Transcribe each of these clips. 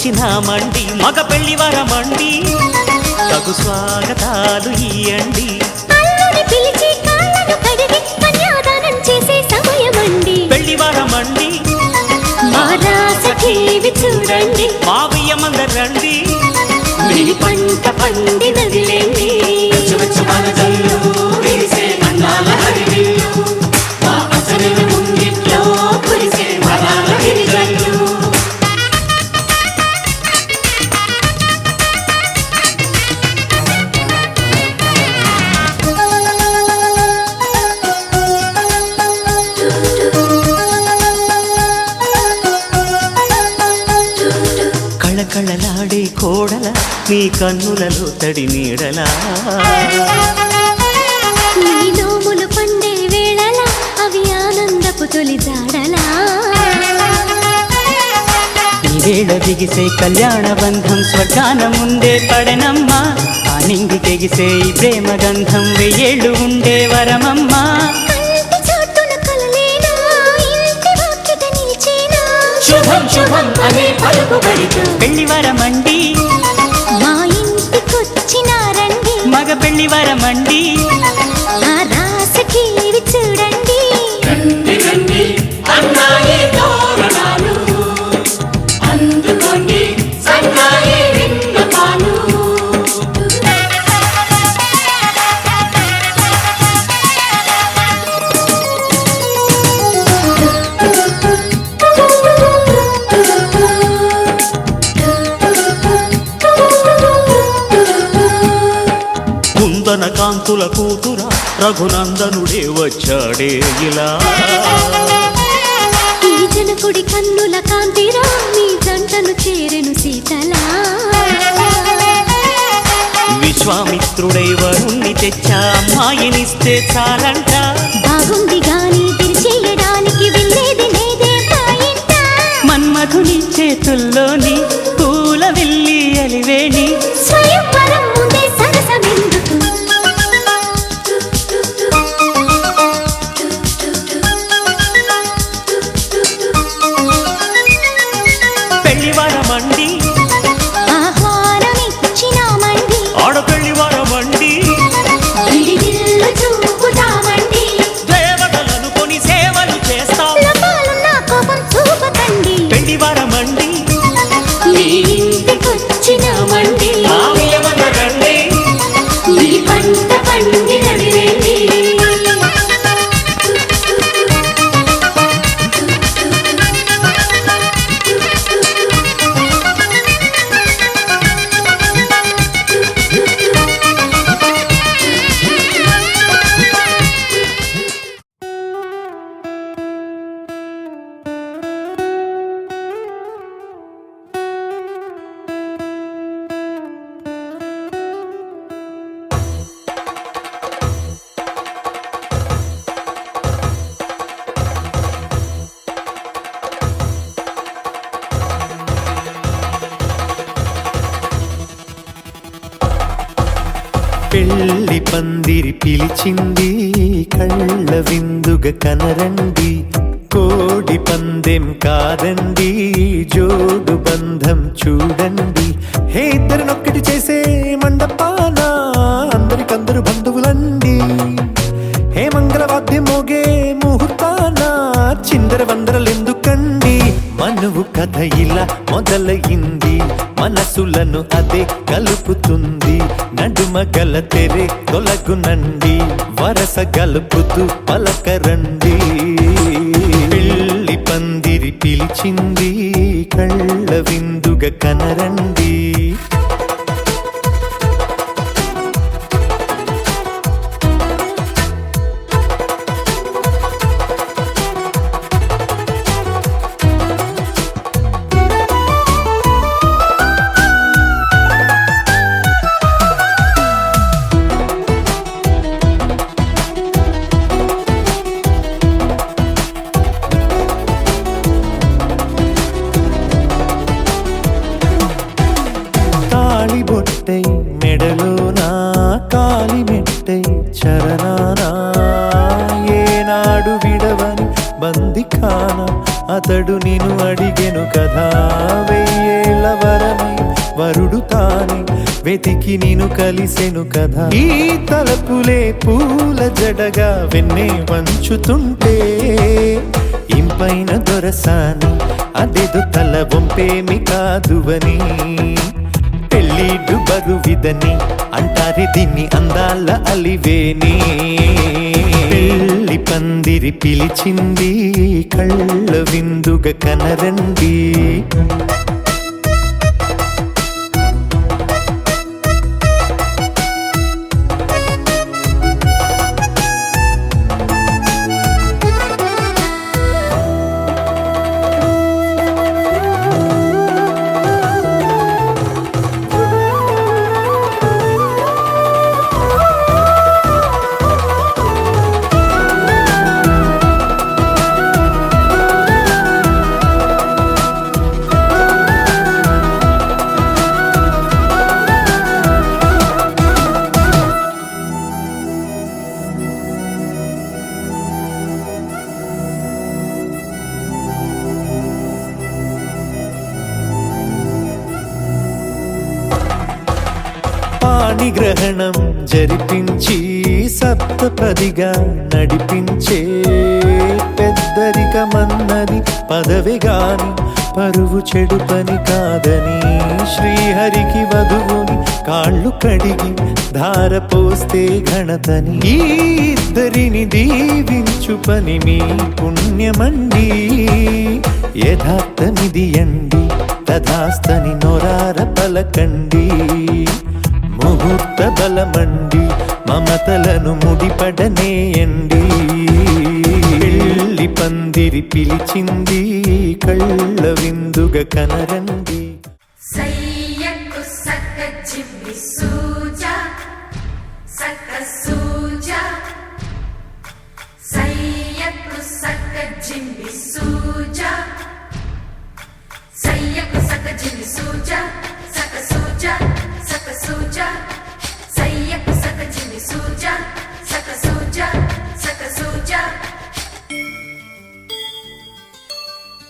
వచ్చినామండి మగ పెళ్లి వరమండి తగు స్వాగతాలు ఇయ్యండి అల్లుని పిలిచి కాళ్ళను కడిగి కన్యాదానం చేసే సమయమండి పెళ్లి వరమండి మా రాస టీవీ చూడండి మా బియ్యమందరు రండి మీ పంట పండినదిలేండి కళకళలాడే కోడల నీ కన్నులలో తడి నీడలా నీ నోములు పండే వేళలా అవి ఆనందపు తొలి జాడలా ఈ వేళ బిగిసే కళ్యాణ బంధం స్వర్గాన ముందే పడనమ్మా ఆ నింగి తెగిసే ఈ ప్రేమ గంధం వెయ్యేళ్ళు ఉండే వరమమ్మా శుభం శుభం అనే పలుకుబడితో పెళ్లి వరమండి మా ఇంటికొచ్చినారండి మగ పెళ్లి వరమండి ఆ రాస టీవీ చూడండి రండి రండి అన్నాయి తోరణాలు అందుకోండి సన్నాయి విన్నపాలు కుందన కాంతుల కూతురా రఘునందనుడే వచ్చాడే ఇలా ఈ జనకుడి కన్నుల కాంతిరా నీ జంటను చేరెను సీతలా విశ్వామిత్రుడై వరుణ్ణి తెచ్చా అమ్మాయినిస్తే చాలంట బాగుంది గాని తిరిచేయడానికి వెళ్ళేది లేదే పాయింట మన్మధుని చేతుల్లోని పూల వెళ్ళి అలివేణి స్వయంవరం ముందే సరసమెందుకు పెళ్లి వరమండి ఆహ్వానమిచ్చినామండి ఆడపెళ్లి వరమండి విడిదిల్లు చూపుతామండి దేవతలను కొని సేవలు చేస్తాం లోపాలున్న కోపం చూపకండి పెళ్లి వరమండి మీ ఇంటికొచ్చినామండి రండి మీ పంట పండినదిలేండి పెళ్లి పందిరి పిలిచింది కళ్ళ విందుగా కనరండి కోడి పందెం కాదండి జోడు బంధం చూడండి హే ఇద్దరినొక్కటి చేసే మండపాన అందరికందరు బంధువులండి హే మంగళవాద్యం మోగే ముహూర్తాన చిందర వందరలెందుకండి మనువు కథ ఇలా మొదలయింది మనసులను అదే కలుపుతుంది నడుమ గల తెరే తొలగునండి వరస గలుపుతూ పలకరండి పెళ్లి పందిరి పిలిచింది కళ్ళ విందుగా కనరండి బొట్టై మెడలోనా కాలి మెట్టై చరణానా ఏనాడు విడవని బందిఖానా అతడు నిన్ను అడిగెను కదా వెయ్యేళ్ళ వెతికి నిన్ను కలిసెను కదా ఈ తలపులే పూల జడగా వెన్నే వంచుతుంటే ఇంపైన దొరసాని అదేదో తల వంపేమి కాదువని పెళ్ళిడు బరువిదని అంటారే దీన్ని అందాల అలివేని పెళ్ళి పందిరి పిలిచింది కళ్ళ విందుగా కనరండి పాణిగ్రహణం జరిపించి సప్తపదిగా నడిపించే పెద్దరికమన్నది పదవి గాని పరువు చెడు పని కాదని శ్రీహరికి వధువుని కాళ్ళు కడిగి ధార పోస్తే ఘనతని ఈ ఇద్దరిని దీవించు పని మీ పుణ్యమండి యథార్థమిది అండి తథాస్తని నొరార పలకండి ముహూర్త బలమండి మమతలను ముడిపడనేయండి పెళ్ళి పందిరి పిలిచింది కళ్ళ విందుగా కనరండి సయ్యకు సక్క జిమ్మి సూజా సక్క సూజా సయ్యకు సక్క జిమ్మి సూజా సయ్యకు సక్క జిమ్మి సూజా సక్క సూజా సక్క సూజా సయ్యకు సక్క జిమ్మి సూజా సక్క సూజా సక్క సూజా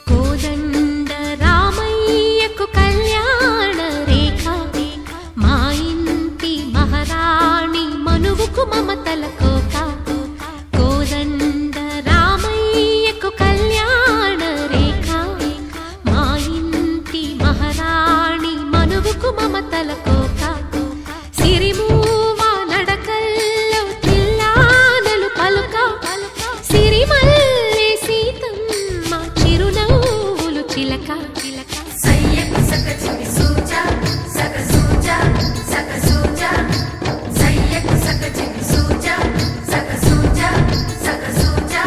కోదండ రామయ్యకు కళ్యాణ రేఖ మా ఇంటి మహారాణి మనువుకు మమతల కోక కోదండ రామయ్యకు కళ్యాణ రేఖ మా ఇంటి మహారాణి మనువుకు మమతల కోక సిరిమూవ నడకల్లో తిల్లానలు పలుక సిరిమల్లె సీతమ్మ చిరునవ్వులు చిలక సయ్యకు సక్క జిమ్మి సూజా సక్క సూజా సక్క సూజా సయ్యకు సక్క జిమ్మి సూజా సక్క సూజా సక్క సూజా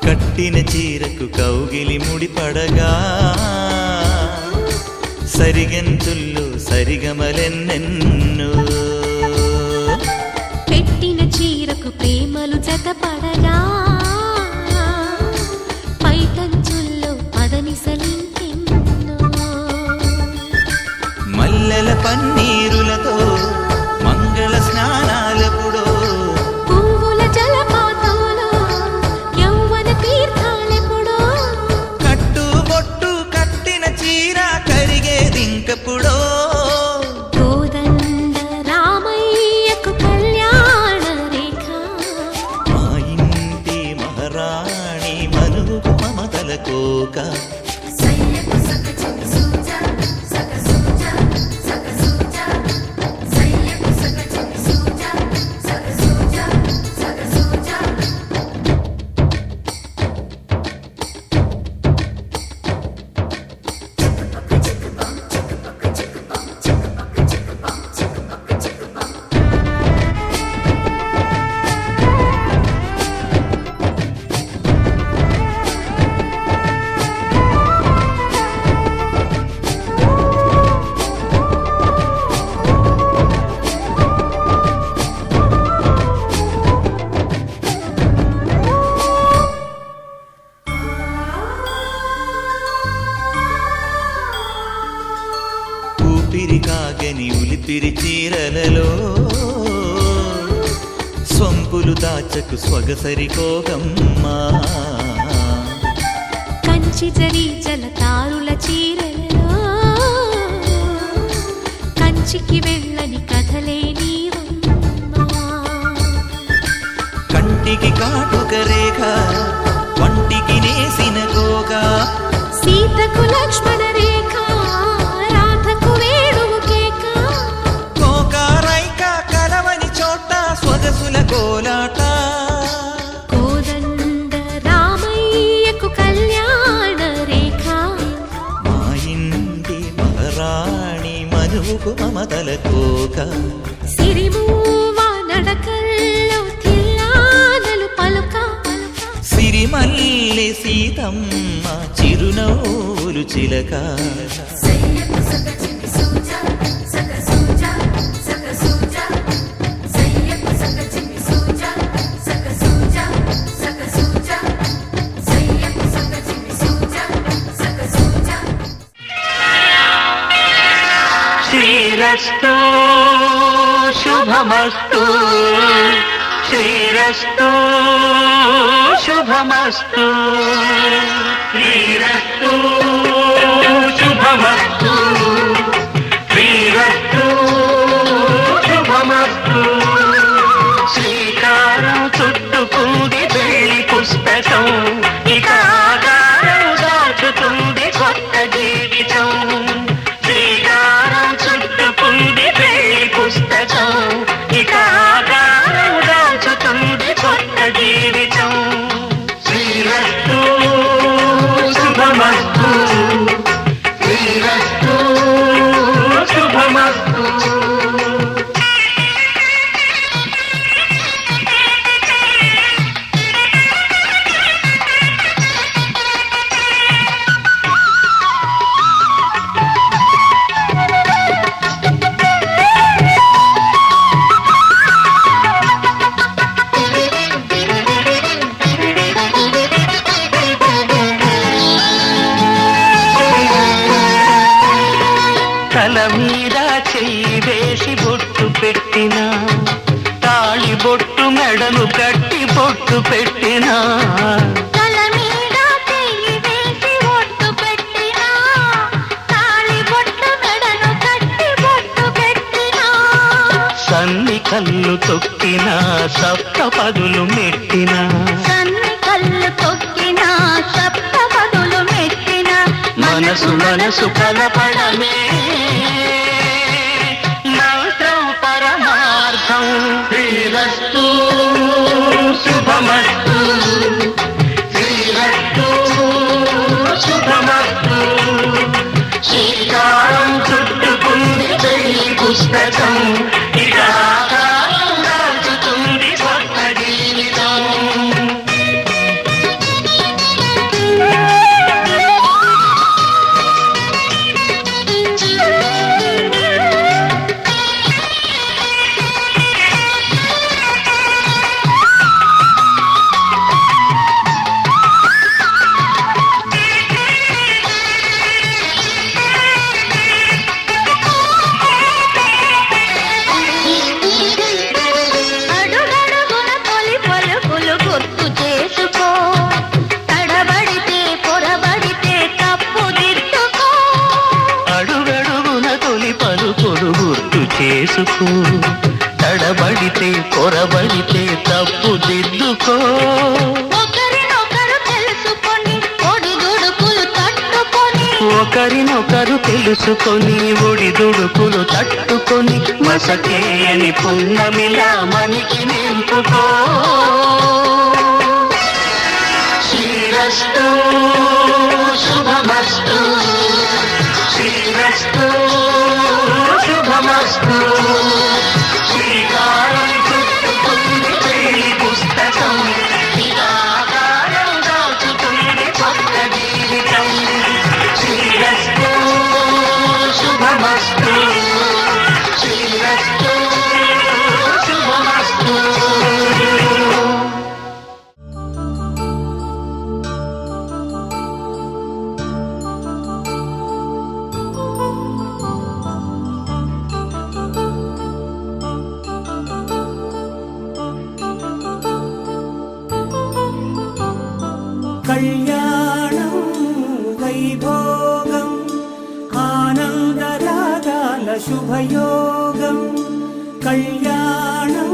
కట్టిన చీరకు కౌగిలి ముడిపడగా సరిగంతుల్లో సరిగమలెన్నెన్నో పెట్టిన చీరకు ప్రేమలు జతపడగా పైటంచుల్లో పదనిసలింకెన్నో మల్లెల పన్నీరులతో మంగళ స్నానాలెప్పుడో పువ్వుల జలపాతంలో యౌవన తీర్థాలెప్పుడో కట్టుబొట్టు కట్టిన చీర కరిగేదింకప్పుడో కోదండ రామయ్యకు కళ్యాణ రేఖ మా ఇంటి మహారాణి మనువుకు మమతల కోక సయ్యకు సక్క జిమ్మి సూజా సక్క సూజా సక్క సూజా సయ్యకు సక్క జిమ్మి సూజా ఊపిరి కాగని ఉలిపిరి చీరలలో సొంపులు దాచకు స్వగసరి కోగమ్మా కంచి జరి జలతారుల చీరలలో కంచికి వెళ్ళని కథలే నీవమ్మా కంటికి కాటుక రేఖ వంటికి నేసిన కోగా సీతకు లక్ష్మణ రేఖ రాధకు వేణువు కేక కోకారైక కలవని చోట స్వగసుల కోలాట కోదండ రామయ్యకు కళ్యాణ రేఖ మా ఇంటి మహారాణి మనువుకు మమతల కోక సిరిమూవ నడకల్లో తిల్లానలు పలుక సిరిమల్లె సీతమ్మ చిరునవ్వులు చిలక సయ్యకు సక చిన్ని సూజ సక సూజ సక సూజ సయ్యకు సక చిన్ని సూజ సక సూజ సక సూజ సయ్యకు సక చిన్ని సూజ సక సూజ శ్రీరస్తు శుభమస్తు శ్రీరస్తు శుభమస్తు శ్రీరస్తు శుభమస్తు శ్రీరస్తు శుభమస్తు శ్రీకారం చుట్టుకుంది పెళ్లి పుస్తకం ఇక ఆకారం దాచుతుంది కొత్త జీవితం శ్రీకారం చుట్టుకుంది పెళ్లి పుస్తకం ఇక ఆకారం దాచుతుంది కొత్త జీవితం శ్రీరస్తు శుభమస్తు శ్రీరస్తు శుభమస్తు తల మీద చెయ్యి వేసి బొట్టు పెట్టిన తాళి బొట్టు మెడను కట్టి బొట్టు పెట్టిన తల మీద చెయ్యి వేసి ఒట్టు పెట్టినా తాళి బొట్టు మెడను కట్టి బొట్టు పెట్టినా సన్ని కళ్ళు తొక్కిన సప్త పదులు మెట్టిన సన్ని కళ్ళు తొక్కినా సప్త పదులు మెట్టినా మనసు మనసు కలపడమే మంత్రం పరమార్థం శ్రీరస్తు శుభమస్తు శ్రీరస్తు శుభమస్తు శ్రీకారం చుట్టుకుంది పెళ్లి పుస్తకం ఇక ఆకారం దాచుతుంది కొత్త జీవితం అడుగడుగున తొలి పలుకులు గుర్తు చేసుకో తడబడితే పొరబడితే తప్పు దిద్దుకో అడుగడుగున తొలి పలుకులు గుర్తు చేసుకో తడబడితే పొరబడితే తప్పు దిద్దుకో ఒకరినొకరు తెలుసుకొని ఒడిదుడుకులు తట్టుకొని ఒకరినొకరు తెలుసుకొని ఒడిదుడుకులు తట్టుకొని మసకేయని పున్నమిలా మనకి నింపుకో శ్రీరస్తు శుభమస్తు శ్రీరస్తు శుభమస్తు శ్రీకారం చుట్టుకుంది పెళ్లి పుస్తకం ఇక ఆకారం దాచుతుంది కొత్త జీవితం శ్రీరస్తు శుభమస్తు శ్రీరస్తు శుభమస్తు శుభయోగం కళ్యాణం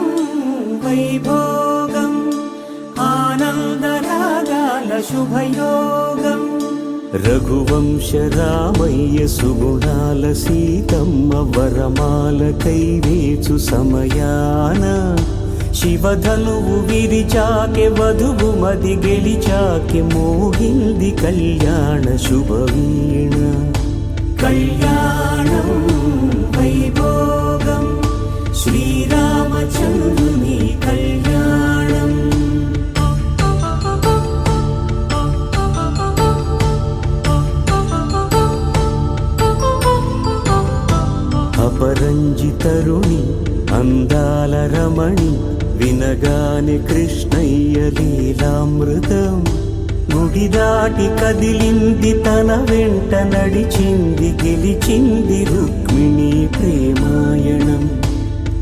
వైభోగం ఆనందరాగాల శుభయోగం రఘువంశ రామయ్య సుగుణాల సీతమ్మ వరమాల కైవేచు సమయాన శివధనువు విరిచాకె వధువు మది గెలిచాకె మోగింది కళ్యాణ శుభవీణ కళ్యాణం వైభోగం శ్రీరామచంద్రుని కళ్యాణం అపరంజి తరుణి అందాల రమణి వినగానే కృష్ణయ్య లీలామృతం గుడి దాటి కదిలింది తన వెంట నడిచింది గెలిచింది రుక్మిణి ప్రేమాయణం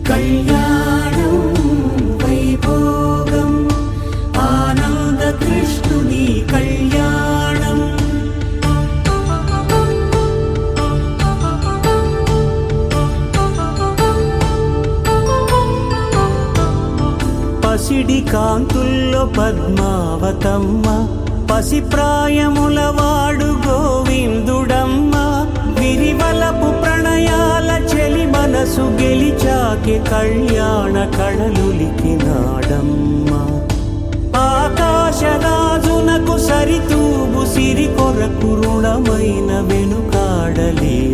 కళ్యాణం వైభోగం ఆనంద కృష్ణుని కళ్యాణం పసిడి కాంతుల్లో పద్మావతమ్మ పసిప్రాయముల వాడు గోవిందుడమ్మ విరివలపు ప్రణయాల చెలి మనసు గెలిచాకే కళ్యాణ కళలులికినాడమ్మ ఆకాశరాజునకు సరితూబు సిరి కొరకు రుణమైన వెనుకాడలేదమ్మ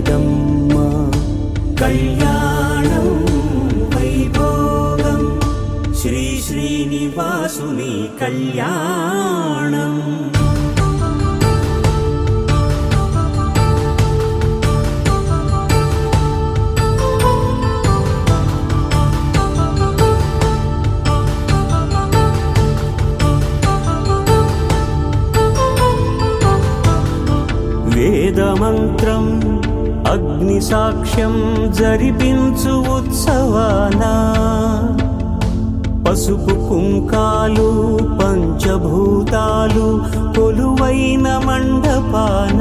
కళ్యాణం వైభోగం శ్రీ శ్రీనివాసుని కళ్యాణం వేదమంత్రం అగ్ని సాక్ష్యం జరిపించు ఉత్సవానా పసుపు కుంకాలు పంచభూతాలు కొలువైన మండపాన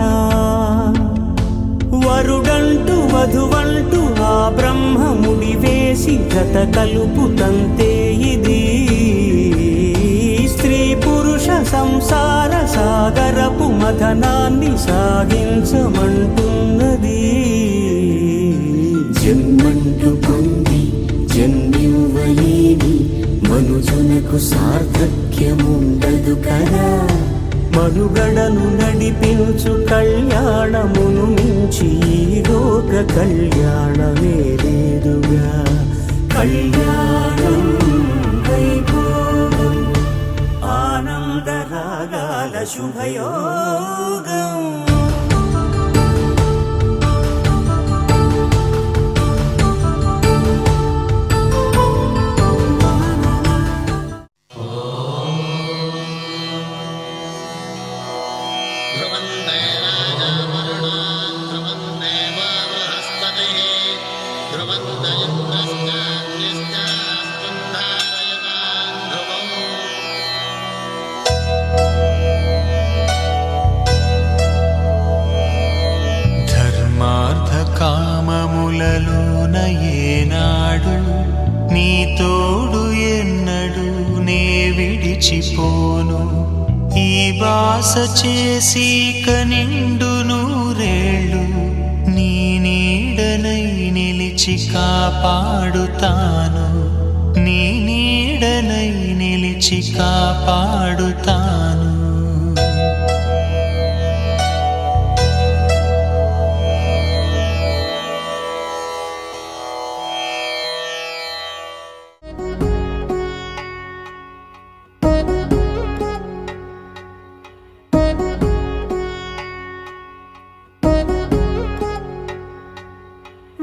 వరుడంటూ వధువంటూ ఆ బ్రహ్మముడి వేసి గత కలుపు తంతే ఇది స్త్రీ పురుష సంసార సాగరపు మథనాన్ని సాగించమంటున్నది జన్మంటూ పొంది జన్మివ్వలేని మనుజునకు సార్థక్యముండదు కదా మనుగడను నడిపించు కళ్యాణమును మించి ఈ లోక కళ్యాణమే లేదుగా కళ్యాణం వైభోగం ఆనందరాగాల శుభయోగం కామములలోన ఏనాడు నీ తోడు ఎన్నడు నే విడిచిపోను ఈ బాస చేసి కనిండు నూరేళ్ళు నీ నీడనై నిలిచి కాపాడుతాను నీ నీడనై నిలిచి కాపాడుతాను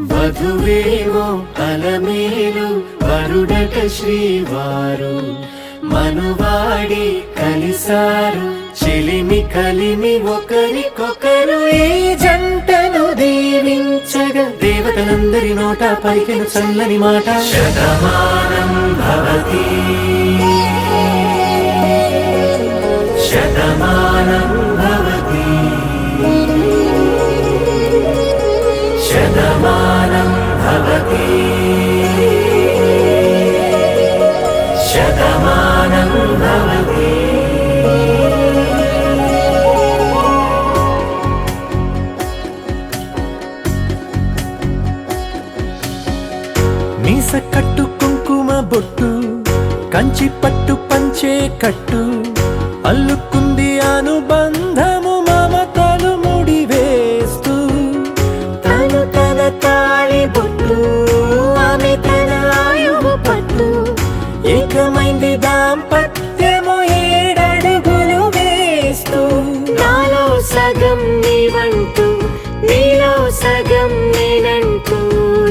వధువేవో అలమేలు వరుడట శ్రీవారు మనువాడి కలిసారు చెలిమి కలిమి ఒకరికొకరు ఈ జంటను దీవించగా దేవతలందరి నోట పలికెను చల్లని మాట శతమానం భవతి శతమానం భవతి శతమానం भवति शतमानं भवति మీస కట్టు కుంకుమ బొట్టు కంచి పట్టు పంచే కట్టు అల్లుకుంది అనుబంధము మమతలు ముడివేస్తూ తను తన తాళి బొట్టు ఆమె తన ఆయువు పట్టు ఏకమైంది దాంపత్యము 7 అడుగులు వేస్తూ నాలో సగం నీవంటూ నీలో సగం నేనంటూ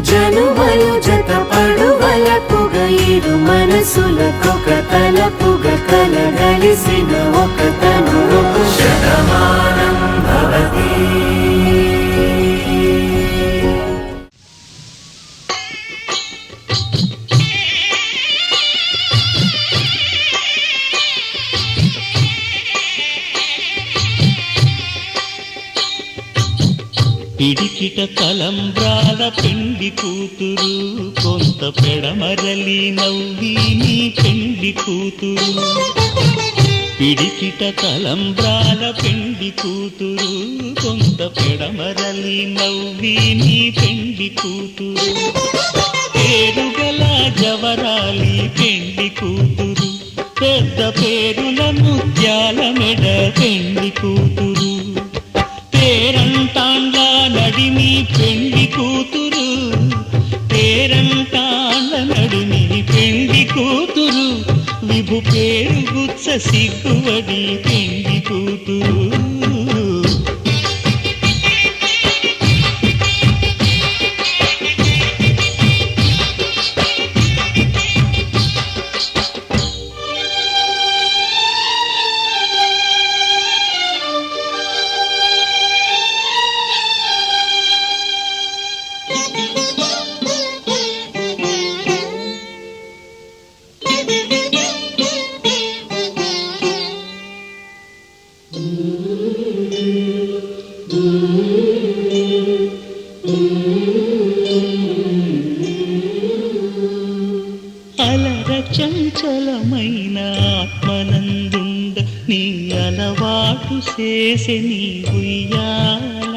జనుమలు జతపడు వలపుగ ఇరు మనసులకొక తలపుగ కలగలిసిన ఒక తనువు శతమానం భవతి పిడికిట తలంబ్రాల పెండి కూతురు కొంత పెడమరలి నవ్వి నీ పెండి కూతురు పిడికిట తలంబ్రాల పెండి కూతురు కొంత పెడమరలి నవ్వి నీ పెండి కూతురు పేరుగల జవరాలి పెండి కూతురు పెద్ద పేరుల ముత్యాల మెడ పెండి కూతురు పేరంటాండ్ల నడిమి పెండి కూతురు పేరంటాండ్ల నడిమి పెండి కూతురు విభు పేరు గుచ్చ సిగ్గువడి పెండి కూతురు అలర చంచలమైన ఆత్మనందుండ నీ అలవాటు చేసే నీ ఉయ్యాల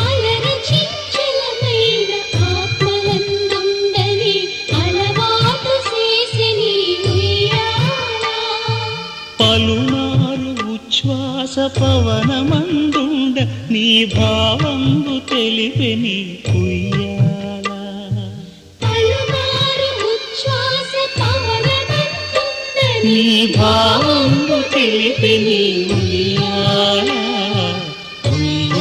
అలరి చంచలమైన ఆత్మలందుండని అలవాటు చేసిని ఉయ్యాల పలుమారు ఉచ్ఛ్వాస పవనమందుండ నీ భావంబు తెలిపే నీ ఉయ్యాల పలుమారు ఉచ్ఛ్వాస పవనమందుండని నీ భావంబు తెలిపే నీ ఉయ్యాల ఉయ్యాల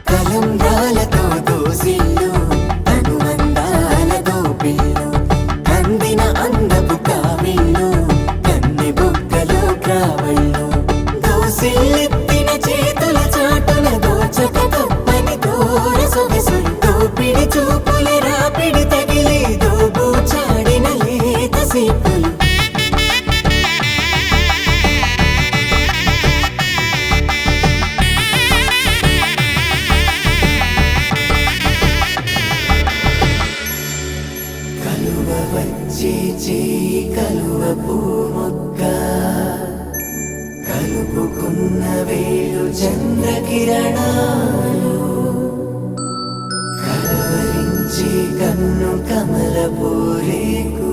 తలంబ్రాలతో దోసిళ్ళు అనుబంధాలతో పిల్లు అందిన అందపు కావిళ్ళు కన్నె బుగ్గలో క్రావళ్ళు దోసిళ్ళెత్తిన చేతుల చాటున దోచక తప్పని దూర సొగసులు దోపిడి చూపుల రాపిడి తగిలి దోబూచాడిన లేత సీపులు కలువ వచ్చే చేయి కలువ పూమొక్క కలుపుకున్న వేలు చంద్రకిరణాలు కలవరించే కన్ను కమల పూరేకు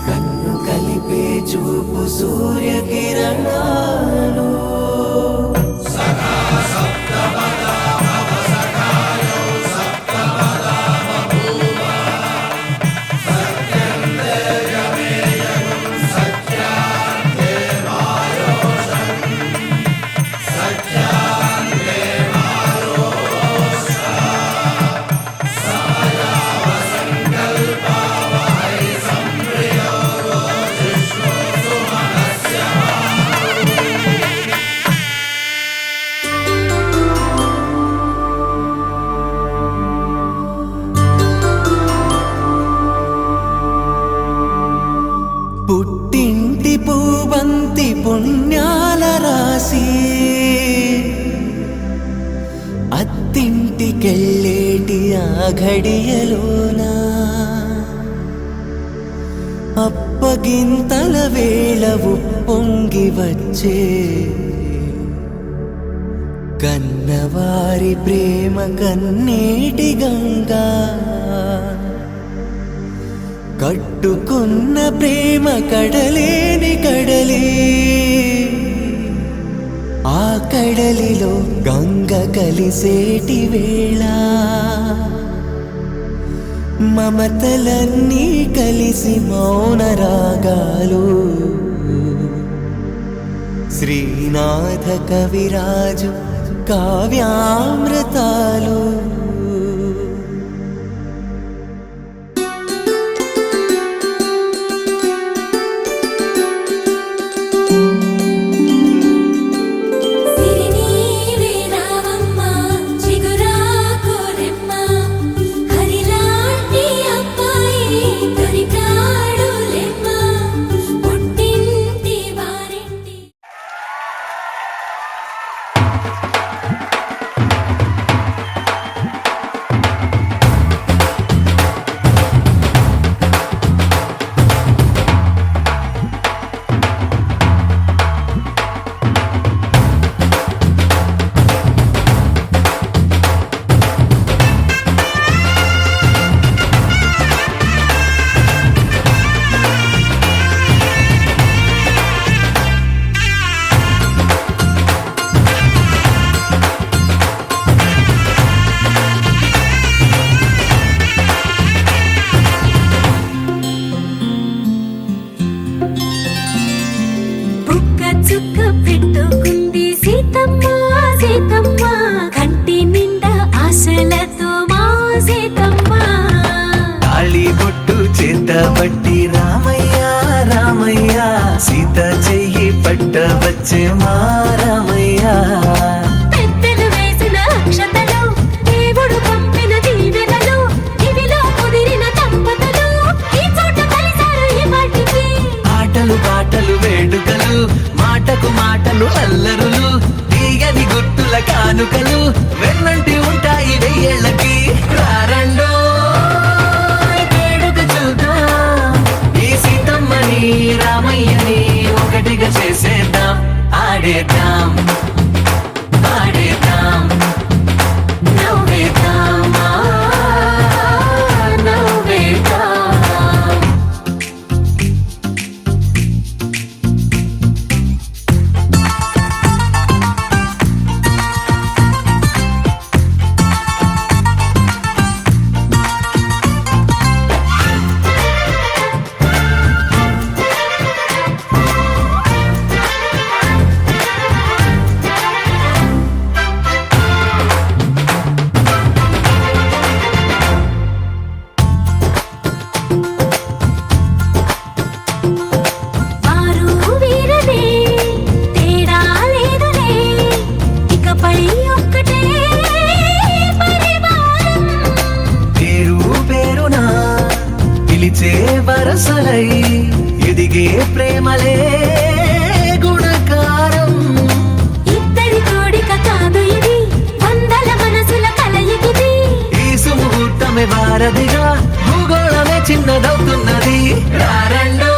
కన్ను కలిపే చూపు సూర్యకిరణాలు పుణ్యాల రాసి అత్తింటికెళ్ళేటి ఆ ఘడియలోనా అప్పగింతల వేళ ఉప్పొంగి వచ్చే కన్నవారి ప్రేమ కన్నీటి గంగా కట్టుకున్న ప్రేమ కడలేని కడలి ఆ కడలిలో గంగ కలిసేటి వేళ మమతలన్నీ కలిసి మౌన రాగాలు శ్రీనాథ కవిరాజు కావ్యామృతాలు సిరినీవే రావమ్మ చిగురాకు రెమ్మ హరిలాంటి అబ్బాయి దొరికాడు లెమ్మ పుట్టింటి వారింటి బుక్క చుక్క పెట్టుకుంది సీతమ్మ సీతమ్మ కంటి నిండా ఆశలతో మా సీతమ్మ తాళి బొట్టు చేతబట్టి రామయ్య రామయ్య సీత చెయ్యి పట్ట వచ్చే మా రామయ్య పెద్దలు వేసిన అక్షతలు దేవుడు పంపిన దీవెనలు ఇవిలో కుదిరిన దంపతులు ఈ చోట కలిసారు ఈ వాటికి ఆటలు పాటలు వేడుకలు మాటకు మాటలు అల్లరులు తీయని గుర్తుల కానుకలు వెన్నంటి ఉంటాయి వెయ్యేళ్ళకి రారండో వేడుక చూద్దాం ఈ సీతమ్మని రామయ్యని ఒకటిగా చేసేద్దాం ఆడేద్దాం పాడేద్దాం నవ్వేద్దాం నవ్వేద్దాం వారు వీరనే తేడా లేదులే ఇకపై ఒక్కటే పరివారం పేరు పేరునా పిలిచే వరసలై ఎదిగే ప్రేమలే గుణకారం ఇద్దరి కోడిక కాదు ఇది వందల మనసుల కలయికిది ఈ సుముహూర్తమే వారధిగా భూగోళమే చిన్నదవుతున్నది రారండో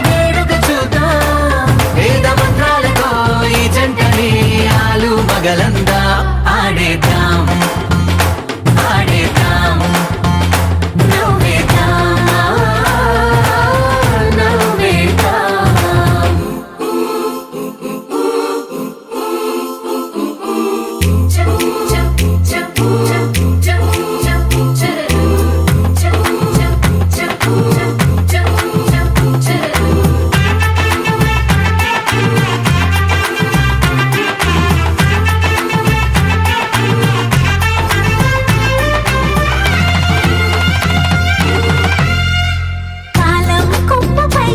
వేడుక చూద్దాం వేద మంత్రాలతో ఈ జంటని ఆలు మగలందా ఆడేద్దాం ఆడేద్దాం నవ్వేద్దాం నవ్వేద్దాం కాలం కొమ్మపై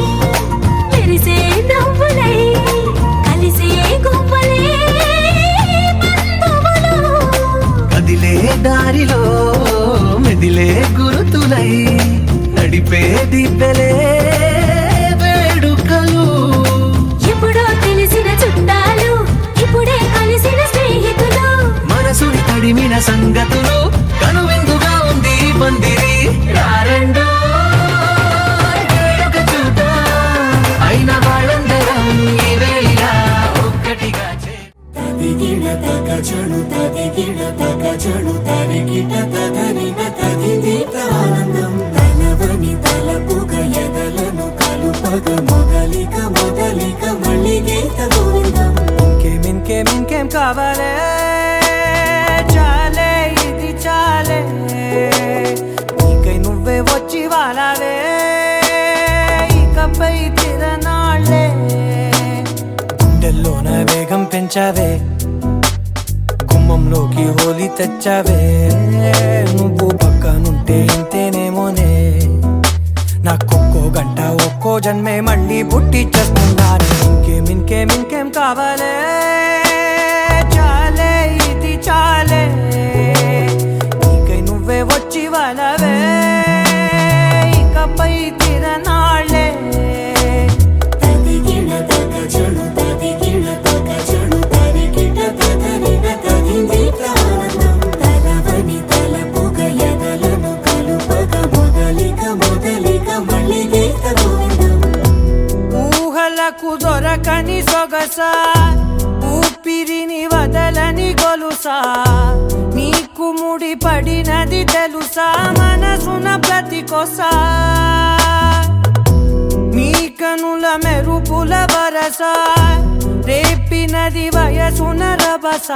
మెరిసే నవ్వులై కలిసే గువ్వలే బంధువులు కదిలే దారిలో మెదిలే గురుతులై నడిపే దిబ్బెలే వేడుకలు తడిమిన సంగతులు కనువిందుగా ఉంది ఈ పందిరి రారండో వేడుక చూద్దాం అయిన వాళ్ళందరం ఈ వేళ ఒక్కటిగా తదిగిడ తగ చణు తదిగిడ తగ చణు తరిగిట తదరిన తదిదీత ఆనందం తలవని తలపుగ ఎదలను కలుపగ మొదలిక మొదలిక మళ్ళీ గీత గోవిందం ఇంకేం కావాలే చాలే ఇది చాలే నీకై నువ్వే వచ్చి వాలావే ఇకపై తిరనాళ్ళే గుండెల్లోన వేగం పెంచావే గుమ్మంలోకి హోలీ తెచ్చావే నువ్వు పక్కనుంటే ఇంతేనేమోనే నాకొక్కో గంట ఒక్కో జన్మే మళ్ళీ పుట్టి చేస్తున్నాను ఇంకేం కావాలే చాలే ఇది చాలే నీకై నువ్వే వచ్చి వాళ్ళవే ఇకపై తిరనాళ్ళే తదిగిడ తగ చణు తదిగిడ తగ చణు తరిగిట తదరిన తదిదీత ఆనందం తలవని తలపుగ ఎదలను కలుపగ మొదలిక మొదలిక మళ్ళీ గీత గోవిందం ఊహలకు దొరకని సొగసా ఊపిరిని వదలని గొలుసా నీకు ముడి పడినది తెలుసా మనసున ప్రతి కొసా నీ కనుల మెరుపుల వరస రేపినది వయసున రభస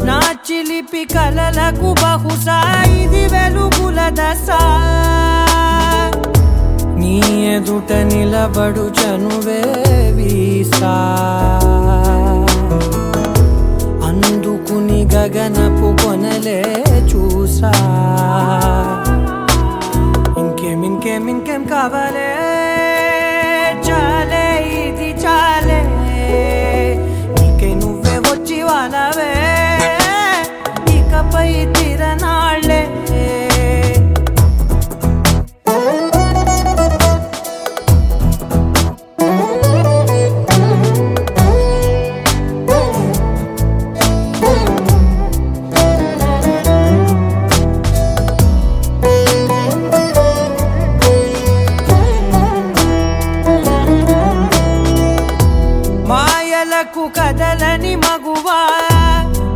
నా చిలిపి కలలకు బహుశా ఇది వెలుగుల దశ నీ ఎదుట నిలబడు చనువే వీసా అందుకుని గగనపు కొనలే చూసా ఇంకేం కావాలే చాలే ఇది చాలే నీకై నువ్వే వచ్చి వాళ్ళవే ఇకపై తిరనాళ్ళే మాయలకు కదలని మగువా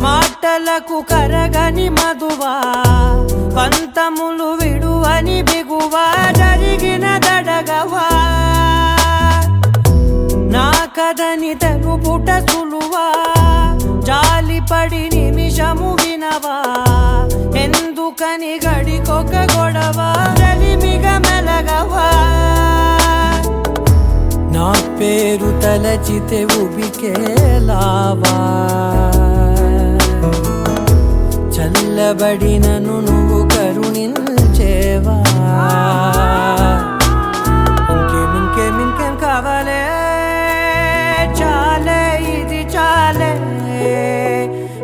మాటలకు కరగని మధువా పంతములు విడువని బిగువా జరిగిన దడగవా నా కదని తెలుపుట సులువా జాలిపడి నిమిషము వినవా ఎందుకని గడికొక గొడవ రలిమిగ మెలగవా నా పేరు తలచితే ఉబికేలావా చల్లబడినను నువ్వు కరుణించేవా ఇంకేం కావాలే చాలే ఇది చాలే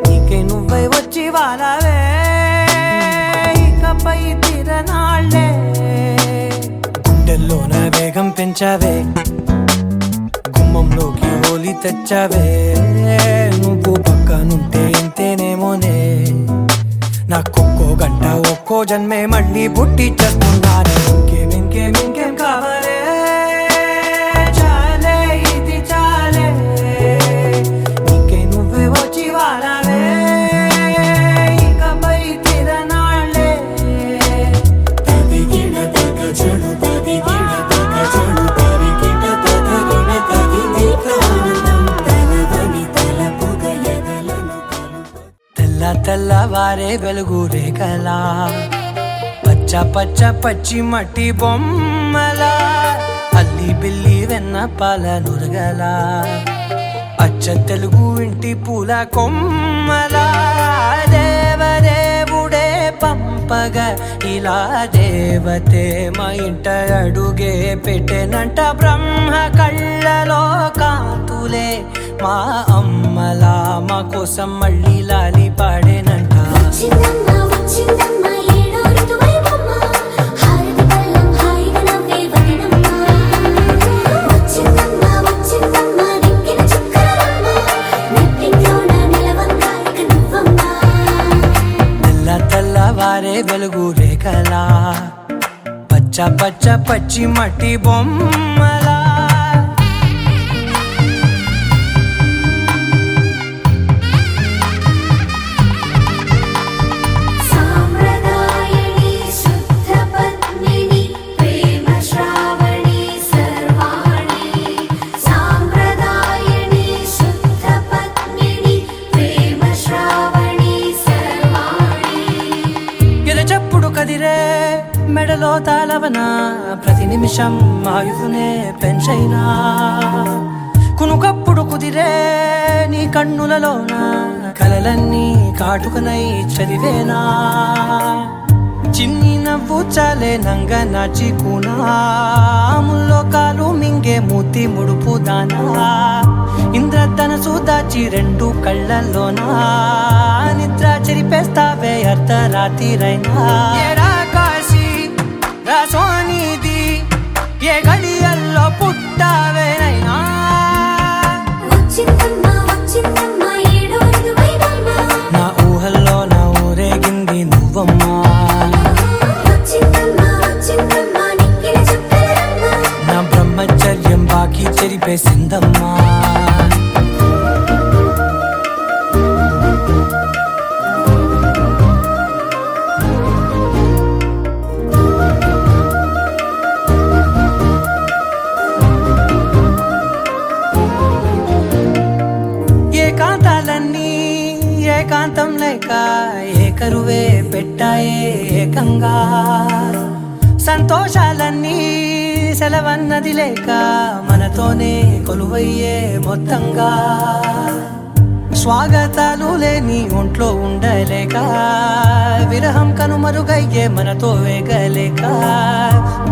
నీకై నువ్వై వచ్చి వాళ్ళవే ఇకపై తిరనాళ్ళే గుండెల్లోన వేగం పెంచావే గుమ్మంలోకి హోలీ తెచ్చావే నువ్వు పక్కనుంటే ఇంతేనేమోనే నాకొక్కో గంట ఒక్కో జన్మే మళ్ళీ పుట్టి చేస్తున్నాను ఇంకేం కావాలే చాలే ఇది చాలే నీకై నువ్వే వచ్చి వాళ్ళవే ఇకపై తిరనాళ్ళే తదిగిడ తగ చణు తదిగిడ తగ చణు తరిగిట తదరిన తదిదీత ఆనందం తలవని తలపుగ ఎదలను కలుపగ తెల్లవారే వెలుగు రేఖలా పచ్చ పచ్చి మట్టి బొమ్మలా అల్లి బిల్లి వెన్న పాల నురగలా అచ్చ తెలుగు ఇంటి పూల కొమ్మలా దేవదేవుడే పంపగా ఇలా దేవతే మా ఇంట అడుగే పెట్టెనంట బ్రహ్మ కళ్ళలో కాంతులే మా అమ్మలా మా కోసం మళ్ళీ లాలి పాడేనంట వచ్చిందమ్మ వచ్చిందమ్మ ఏడో ఋతువైవమ్మ హారతి పళ్ళం హాయిగా నవ్వే వదినమ్మ వచ్చిందమ్మ వచ్చిందమ్మ దిక్కిన చుక్కలమ్మ నెట్టింట్లోన నిలవంగా ఇక నువ్వమ్మ తెల్లారే వెలుగు రేఖలా పచ్చ పచ్చ పచ్చి మట్టి బొమ్మలా సాంప్రదాయని శుద్ధ పద్మిని ప్రేమ శ్రావణి సర్వాణి సాంప్రదాయని శుద్ధ పద్మిని ప్రేమ శ్రావణి సర్వాణి ఎరచప్పుడు కదిరే మెడలో తాళవన ప్రతి నిమిషం ఆయువునే పెంచైనా కునుకప్పుడు కుదిరే నీ కన్నులలోన కలలన్నీ కాటుకనై చదివేనా చిన్ని నవ్వు చాలే నంగ నాచి కూనాముల్లో కాలు మింగే మూతి ముడుపు దానా ఇంద్రధనసు దాచి రెండు కళ్ళల్లోనా నిద్ర చెరిపేస్తావే అర్ధరాత్రిరైనా ఏరా కాశీ రా సోనిది ఏ గడియల్లో పుట్టావేనైనా వచ్చిందమ్మా ఏడో ఋతువైవమ్మ నా ఊహల్లో నా ఊరేగింది నువ్వమ్మా వచ్చిందమ్మా నిక్కిన చుక్కలమ్మ నా బ్రహ్మచర్యం బాకీ చెరిపేసిందమ్మా ఏకాంతాలన్నీ ఏకాంతం లేక ఏకరువే పెట్టాయే ఏకంగా సంతోషాలన్నీ సెలవన్నది లేక మనతోనే కొలువయ్యే మొత్తంగా స్వాగతాలు లేని ఒంట్లో ఉండలేక విరహం కనుమరుగయ్యే మనతో వేగలేక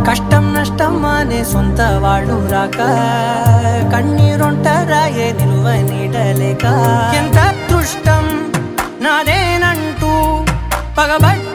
కష్టం నష్టం అనే సొంత వాళ్ళు రాక కన్నీరొంటరాయే నిలువ నీడలేక ఎంత అదృష్టం నాదేనంటూ పగబట్ట